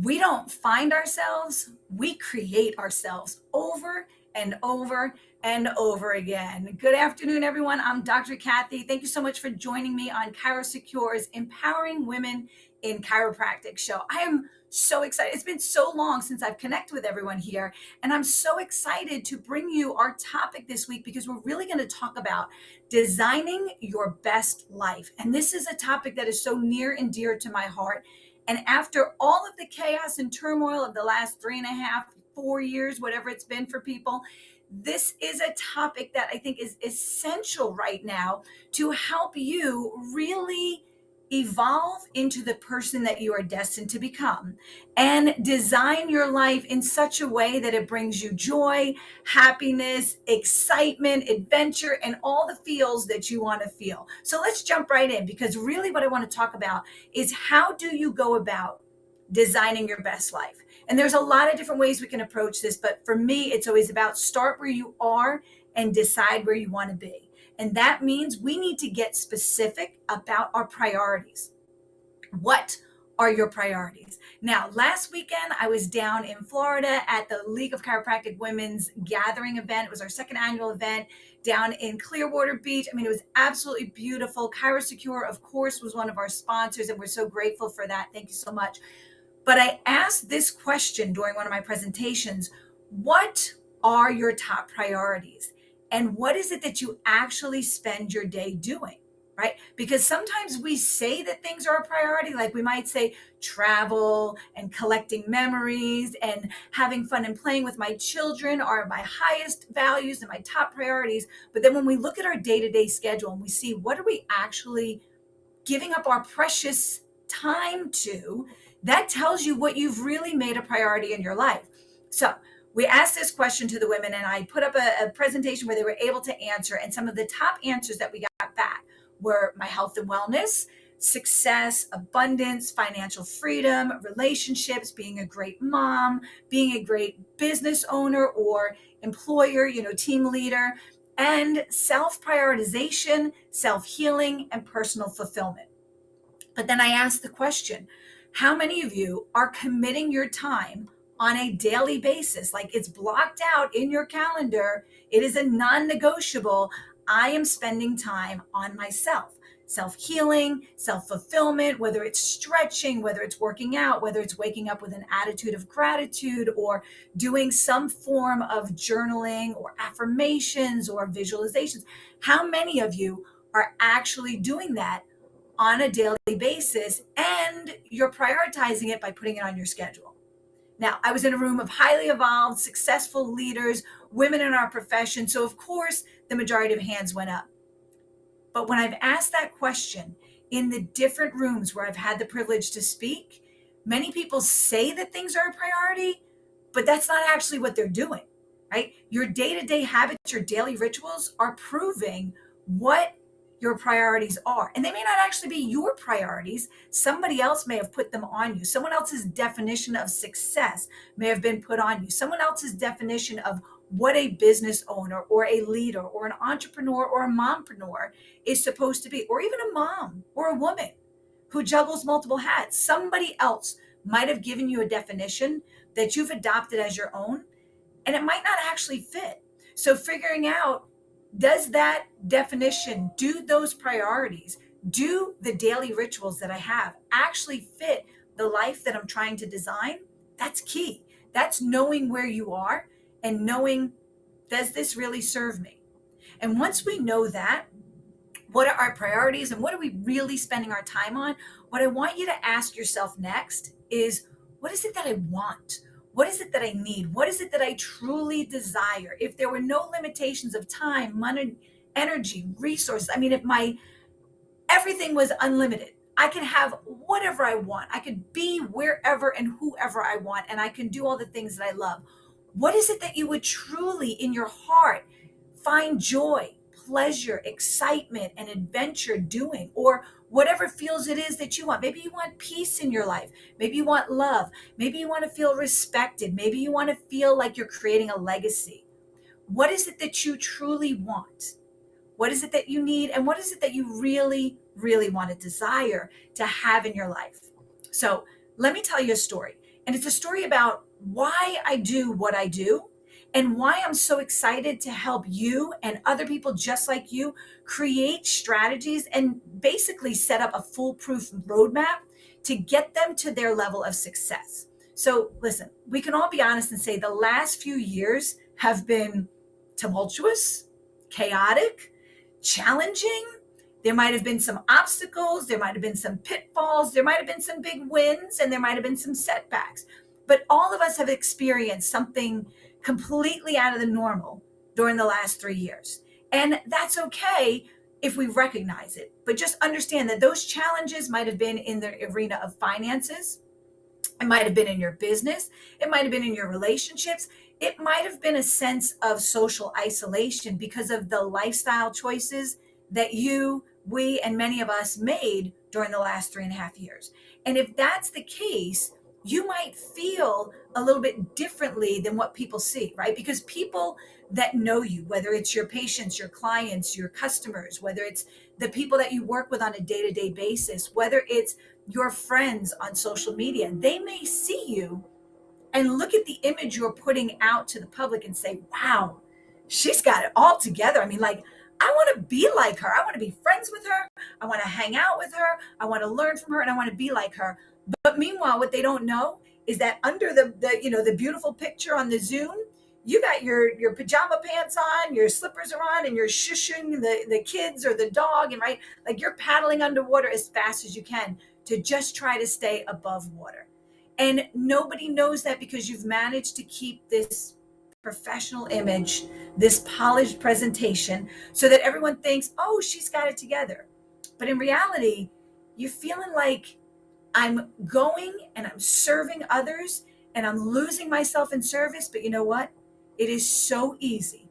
We don't find ourselves, we create ourselves over and over and over again. Good afternoon, everyone. I'm Dr. Kathy. Thank you so much for joining me on ChiroSecure's Empowering Women in Chiropractic show. I am so excited. It's been so long since I've connected with everyone here, and I'm so excited to bring you our topic this week because we're really going to talk about designing your best life. And this is a topic that is so near and dear to my heart. And after all of the chaos and turmoil of the last 3.5, 4 years, whatever it's been for people, this is a topic that I think is essential right now to help you really evolve into the person that you are destined to become and design your life in such a way that it brings you joy, happiness, excitement, adventure, and all the feels that you want to feel. So let's jump right in, because really what I want to talk about is how do you go about designing your best life? And there's a lot of different ways we can approach this, but for me, it's always about start where you are and decide where you want to be. And that means we need to get specific about our priorities. What are your priorities? Now, last weekend, I was down in Florida at the League of Chiropractic Women's Gathering event. It was our second annual event down in Clearwater Beach. I mean, it was absolutely beautiful. ChiroSecure, of course, was one of our sponsors, and we're so grateful for that. Thank you so much. But I asked this question during one of my presentations: what are your top priorities? And what is it that you actually spend your day doing, right? Because sometimes we say that things are a priority, like we might say travel and collecting memories and having fun and playing with my children are my highest values and my top priorities. But then when we look at our day-to-day schedule and we see what are we actually giving up our precious time to, that tells you what you've really made a priority in your life. So we asked this question to the women, and I put up a presentation where they were able to answer. And some of the top answers that we got back were my health and wellness, success, abundance, financial freedom, relationships, being a great mom, being a great business owner or employer, team leader, and self-prioritization, self-healing, and personal fulfillment. But then I asked the question, how many of you are committing your time on a daily basis? Like, it's blocked out in your calendar. It is a non-negotiable. I am spending time on myself. Self-healing, self-fulfillment, whether it's stretching, whether it's working out, whether it's waking up with an attitude of gratitude or doing some form of journaling or affirmations or visualizations. How many of you are actually doing that on a daily basis, and you're prioritizing it by putting it on your schedule? Now, I was in a room of highly evolved, successful leaders, women in our profession. So of course, the majority of hands went up. But when I've asked that question in the different rooms where I've had the privilege to speak, many people say that things are a priority, but that's not actually what they're doing, right? Your day-to-day habits, your daily rituals are proving what your priorities are. And they may not actually be your priorities. Somebody else may have put them on you. Someone else's definition of success may have been put on you. Someone else's definition of what a business owner or a leader or an entrepreneur or a mompreneur is supposed to be, or even a mom or a woman who juggles multiple hats. Somebody else might have given you a definition that you've adopted as your own, and it might not actually fit. So figuring out, does that definition, do those priorities, do the daily rituals that I have actually fit the life that I'm trying to design? That's key. That's knowing where you are and knowing, does this really serve me? And once we know that, what are our priorities and what are we really spending our time on? What I want you to ask yourself next is, what is it that I want? What is it that I need? What is it that I truly desire? If there were no limitations of time, money, energy, resources, I mean, if everything was unlimited, I could have whatever I want. I could be wherever and whoever I want, and I can do all the things that I love. What is it that you would truly in your heart find joy, pleasure, excitement, and adventure doing? Or whatever feels it is that you want. Maybe you want peace in your life. Maybe you want love. Maybe you want to feel respected. Maybe you want to feel like you're creating a legacy. What is it that you truly want? What is it that you need? And what is it that you really, really want to desire to have in your life? So let me tell you a story. And it's a story about why I do what I do and why I'm so excited to help you and other people just like you create strategies and basically set up a foolproof roadmap to get them to their level of success. So, listen, we can all be honest and say the last few years have been tumultuous, chaotic, challenging. There might have been some obstacles, there might have been some pitfalls, there might have been some big wins, and there might have been some setbacks. But all of us have experienced something completely out of the normal during the last 3 years. And that's okay if we recognize it. But just understand that those challenges might have been in the arena of finances, it might have been in your business, it might have been in your relationships, it might have been a sense of social isolation because of the lifestyle choices that we, and many of us made during the last 3.5 years. And if that's the case, you might feel a little bit differently than what people see, right? Because people that know you, whether it's your patients, your clients, your customers, whether it's the people that you work with on a day to day basis, whether it's your friends on social media, they may see you and look at the image you're putting out to the public and say, wow, she's got it all together. I mean, like, I want to be like her. I want to be friends with her. I want to hang out with her. I want to learn from her and I want to be like her. But meanwhile, what they don't know is that under the beautiful picture on the Zoom, you got your pajama pants on, your slippers are on, and you're shushing the kids or the dog, and right, like you're paddling underwater as fast as you can to just try to stay above water. And nobody knows that because you've managed to keep this professional image, this polished presentation, so that everyone thinks, oh, she's got it together. But in reality, you're feeling like I'm going and I'm serving others and I'm losing myself in service. But you know what? It is so easy,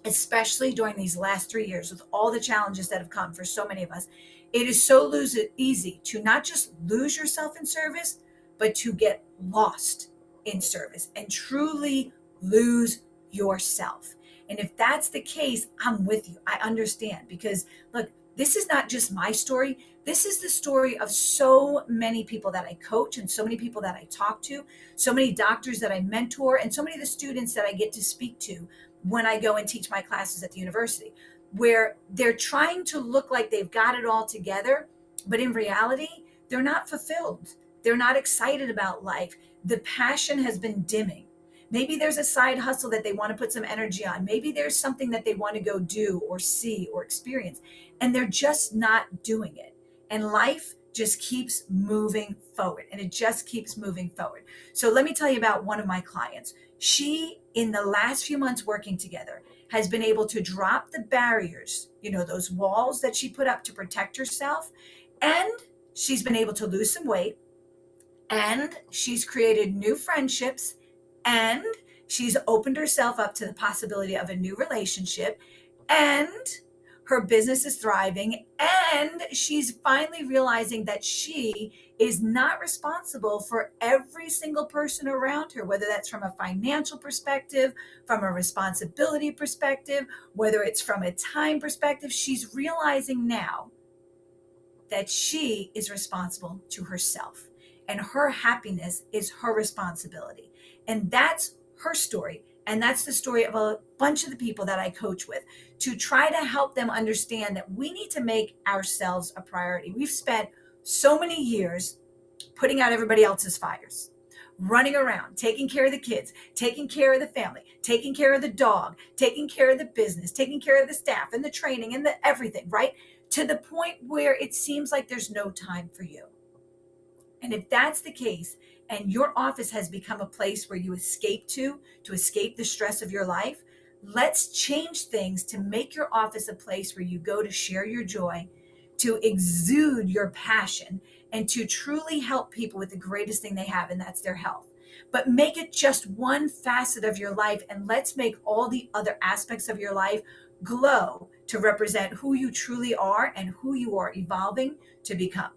especially during these last 3 years with all the challenges that have come for so many of us. It is so easy to not just lose yourself in service, but to get lost in service and truly lose yourself. And if that's the case, I'm with you. I understand because look, this is not just my story. This is the story of so many people that I coach and so many people that I talk to, so many doctors that I mentor, and so many of the students that I get to speak to when I go and teach my classes at the university, where they're trying to look like they've got it all together, but in reality, they're not fulfilled. They're not excited about life. The passion has been dimming. Maybe there's a side hustle that they want to put some energy on. Maybe there's something that they want to go do or see or experience, and they're just not doing it. And life just keeps moving forward, and it just keeps moving forward. So let me tell you about one of my clients. She, in the last few months working together, has been able to drop the barriers, those walls that she put up to protect herself, and she's been able to lose some weight, and she's created new friendships, and she's opened herself up to the possibility of a new relationship, and her business is thriving, and she's finally realizing that she is not responsible for every single person around her, whether that's from a financial perspective, from a responsibility perspective, whether it's from a time perspective. She's realizing now that she is responsible to herself, and her happiness is her responsibility. And that's her story. And that's the story of a bunch of the people that I coach with, to try to help them understand that we need to make ourselves a priority. We've spent so many years putting out everybody else's fires, running around, taking care of the kids, taking care of the family, taking care of the dog, taking care of the business, taking care of the staff and the training and the everything, right? To the point where it seems like there's no time for you. And if that's the case, and your office has become a place where you escape to escape the stress of your life, let's change things to make your office a place where you go to share your joy, to exude your passion, and to truly help people with the greatest thing they have, and that's their health. But make it just one facet of your life, and let's make all the other aspects of your life glow to represent who you truly are and who you are evolving to become.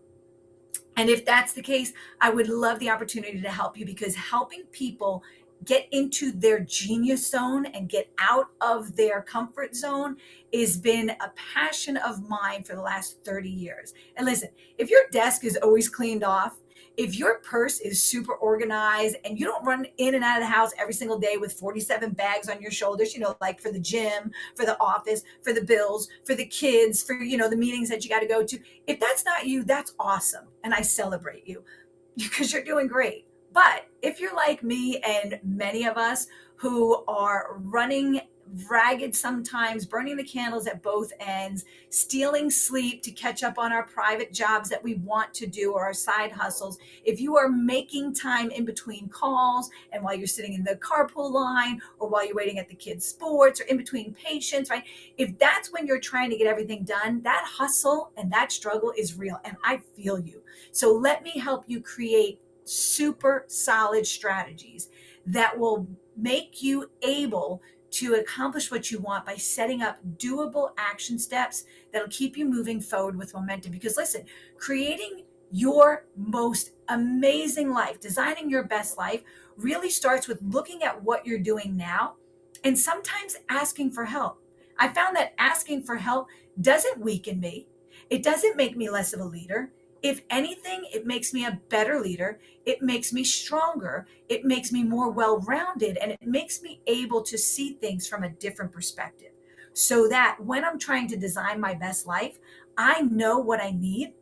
And if that's the case, I would love the opportunity to help you, because helping people get into their genius zone and get out of their comfort zone has been a passion of mine for the last 30 years. And listen, if your desk is always cleaned off, If your purse is super organized and you don't run in and out of the house every single day with 47 bags on your shoulders, like for the gym, for the office, for the bills, for the kids, for, the meetings that you got to go to, if that's not you, that's awesome. And I celebrate you because you're doing great. But if you're like me and many of us who are running ragged sometimes, burning the candles at both ends, stealing sleep to catch up on our private jobs that we want to do or our side hustles, if you are making time in between calls and while you're sitting in the carpool line or while you're waiting at the kids' sports or in between patients, right? If that's when you're trying to get everything done, that hustle and that struggle is real. And I feel you. So let me help you create super solid strategies that will make you able to accomplish what you want by setting up doable action steps that'll keep you moving forward with momentum. Because listen, creating your most amazing life, designing your best life, really starts with looking at what you're doing now and sometimes asking for help. I found that asking for help doesn't weaken me. It doesn't make me less of a leader. If anything, it makes me a better leader. It makes me stronger. It makes me more well-rounded, and it makes me able to see things from a different perspective. So that when I'm trying to design my best life, I know what I need,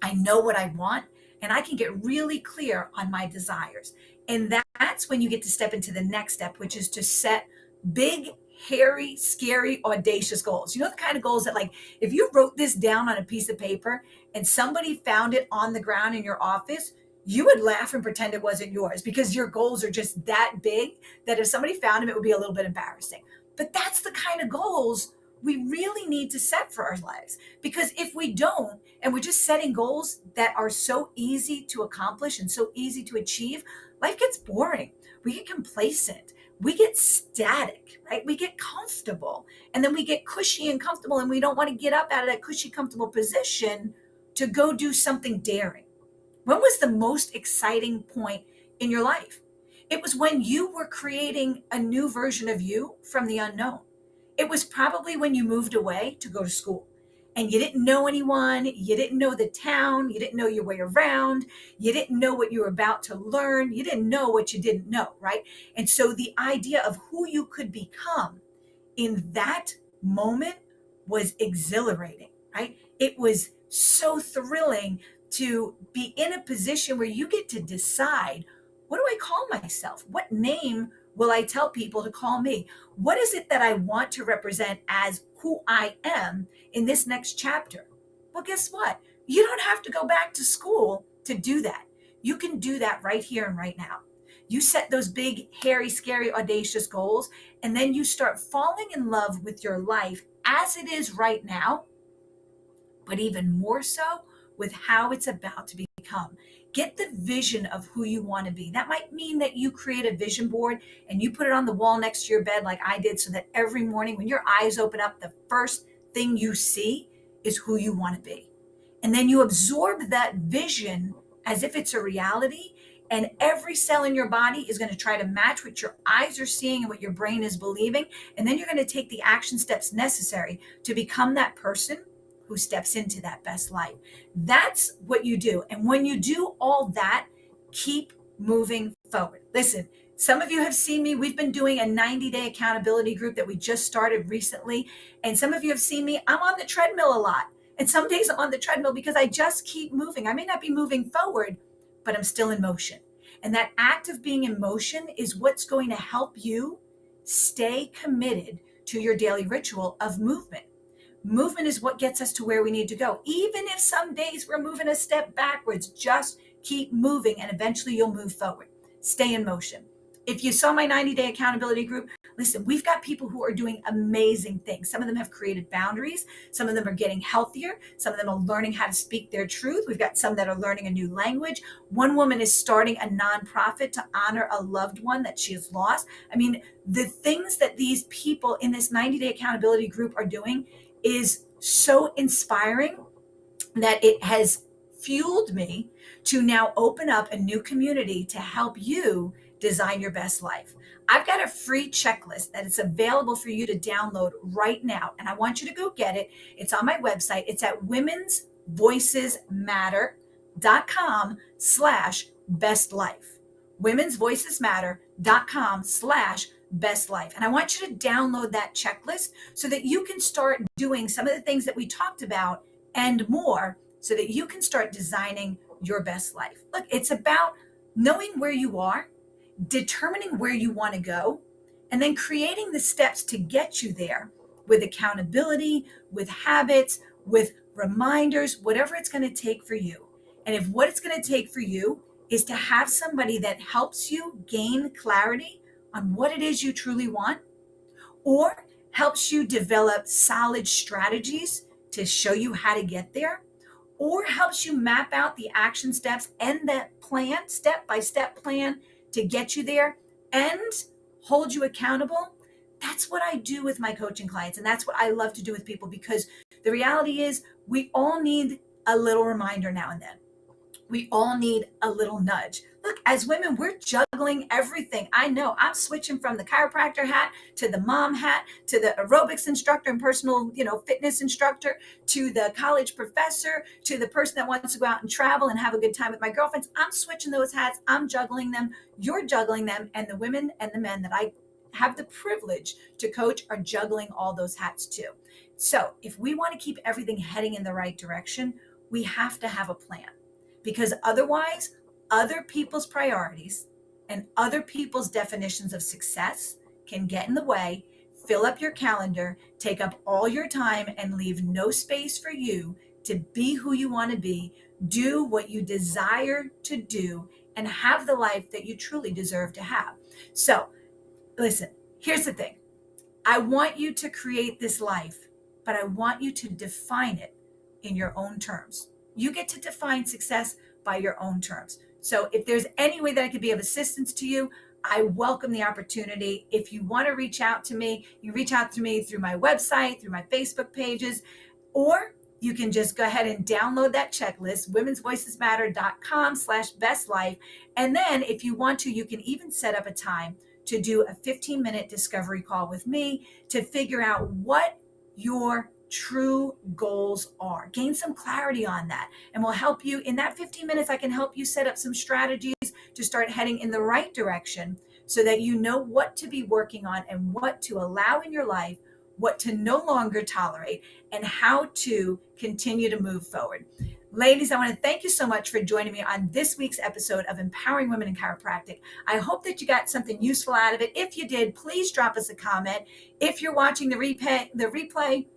I know what I want, and I can get really clear on my desires. And that's when you get to step into the next step, which is to set big, hairy, scary, audacious goals. The kind of goals that, like, if you wrote this down on a piece of paper and somebody found it on the ground in your office, you would laugh and pretend it wasn't yours because your goals are just that big that if somebody found them, it would be a little bit embarrassing. But that's the kind of goals we really need to set for our lives. Because if we don't, and we're just setting goals that are so easy to accomplish and so easy to achieve, life gets boring. We get complacent. We get static, right? We get comfortable. And then we get cushy and comfortable, and we don't want to get up out of that cushy, comfortable position to go do something daring. When was the most exciting point in your life? It was when you were creating a new version of you from the unknown. It was probably when you moved away to go to school and you didn't know anyone, you didn't know the town, you didn't know your way around, you didn't know what you were about to learn, you didn't know what you didn't know, right? And so the idea of who you could become in that moment was exhilarating, right? It was so thrilling to be in a position where you get to decide, what do I call myself? What name will I tell people to call me? What is it that I want to represent as who I am in this next chapter? Well, guess what? You don't have to go back to school to do that. You can do that right here and right now. You set those big, hairy, scary, audacious goals, and then you start falling in love with your life as it is right now, but even more so with how it's about to become. Get the vision of who you want to be. That might mean that you create a vision board and you put it on the wall next to your bed like I did, so that every morning when your eyes open up, the first thing you see is who you want to be. And then you absorb that vision as if it's a reality, and every cell in your body is going to try to match what your eyes are seeing and what your brain is believing. And then you're going to take the action steps necessary to become that person who steps into that best life. That's what you do. And when you do all that, keep moving forward. Listen, some of you have seen me. We've been doing a 90-day accountability group that we just started recently. And some of you have seen me. I'm on the treadmill a lot. And some days I'm on the treadmill because I just keep moving. I may not be moving forward, but I'm still in motion. And that act of being in motion is what's going to help you stay committed to your daily ritual of movement. Movement is what gets us to where we need to go. Even if some days we're moving a step backwards, just keep moving and eventually you'll move forward. Stay in motion. If you saw my 90-day accountability group, listen, we've got people who are doing amazing things. Some of them have created boundaries. Some of them are getting healthier. Some of them are learning how to speak their truth. We've got some that are learning a new language. One woman is starting a nonprofit to honor a loved one that she has lost. I mean, the things that these people in this 90-day accountability group are doing is so inspiring that it has fueled me to now open up a new community to help you design your best life. I've got a free checklist that is available for you to download right now, and I want you to go get it. It's on my website. It's at womensvoicesmatter.com. www.womensvoicesmatter.com/bestlife. womensvoicesmatter.com/bestlife. And I want you to download that checklist so that you can start doing some of the things that we talked about and more so that you can start designing your best life. Look, it's about knowing where you are, determining where you want to go, and then creating the steps to get you there with accountability, with habits, with reminders, whatever it's going to take for you. And if what it's going to take for you is to have somebody that helps you gain clarity on what it is you truly want, or helps you develop solid strategies to show you how to get there, or helps you map out the action steps and that plan, step-by-step plan to get you there and hold you accountable, that's what I do with my coaching clients. And that's what I love to do with people, because the reality is we all need a little reminder now and then. We all need a little nudge. Look, as women, we're juggling everything. I know I'm switching from the chiropractor hat to the mom hat to the aerobics instructor and personal, fitness instructor to the college professor to the person that wants to go out and travel and have a good time with my girlfriends. I'm switching those hats. I'm juggling them. You're juggling them. And the women and the men that I have the privilege to coach are juggling all those hats too. So if we want to keep everything heading in the right direction, we have to have a plan. Because otherwise, other people's priorities and other people's definitions of success can get in the way, fill up your calendar, take up all your time, and leave no space for you to be who you want to be, do what you desire to do, and have the life that you truly deserve to have. So, listen, here's the thing. I want you to create this life, but I want you to define it in your own terms. You get to define success by your own terms. So if there's any way that I could be of assistance to you, I welcome the opportunity. If you want to reach out to me, you reach out to me through my website, through my Facebook pages, or you can just go ahead and download that checklist, womensvoicesmatter.com/bestlife. And then if you want to, you can even set up a time to do a 15-minute discovery call with me to figure out what your true goals are. Gain some clarity on that, and we'll help you in that 15 minutes. I can help you set up some strategies to start heading in the right direction so that you know what to be working on and what to allow in your life, what to no longer tolerate, and how to continue to move forward. Ladies, I want to thank you so much for joining me on this week's episode of Empowering Women in Chiropractic. I hope that you got something useful out of it. If you did, please drop us a comment. If you're watching the replay,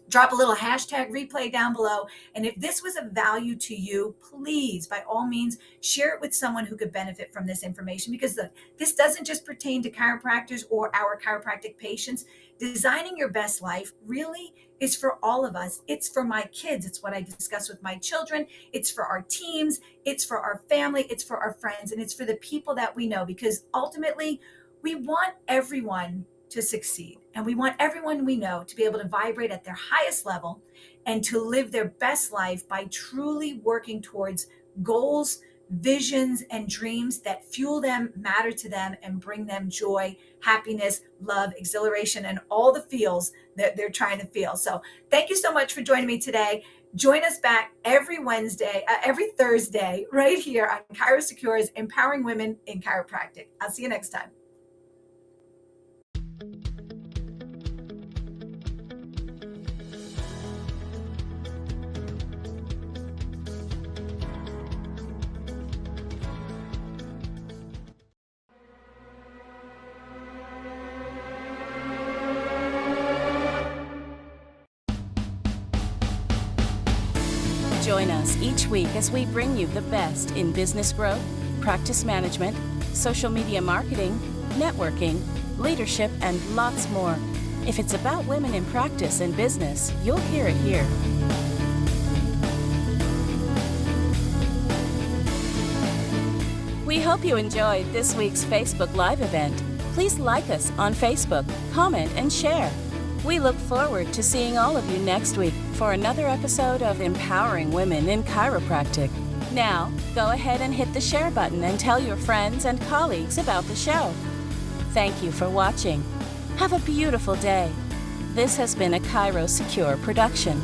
drop a little hashtag replay down below. And if this was of value to you, please, by all means, share it with someone who could benefit from this information, because this doesn't just pertain to chiropractors or our chiropractic patients. Designing your best life really is for all of us. It's for my kids. It's what I discuss with my children. It's for our teams. It's for our family. It's for our friends. And it's for the people that we know, because ultimately we want everyone to succeed. And we want everyone we know to be able to vibrate at their highest level and to live their best life by truly working towards goals, visions, and dreams that fuel them, matter to them, and bring them joy, happiness, love, exhilaration, and all the feels that they're trying to feel. So thank you so much for joining me today. Join us back every Thursday, right here on ChiroSecure's Empowering Women in Chiropractic. I'll see you next time. Join us each week as we bring you the best in business growth, practice management, social media marketing, networking, leadership, and lots more. If it's about women in practice and business, you'll hear it here. We hope you enjoyed this week's Facebook Live event. Please like us on Facebook, comment, and share. We look forward to seeing all of you next week for another episode of Empowering Women in Chiropractic. Now, go ahead and hit the share button and tell your friends and colleagues about the show. Thank you for watching. Have a beautiful day. This has been a ChiroSecure production.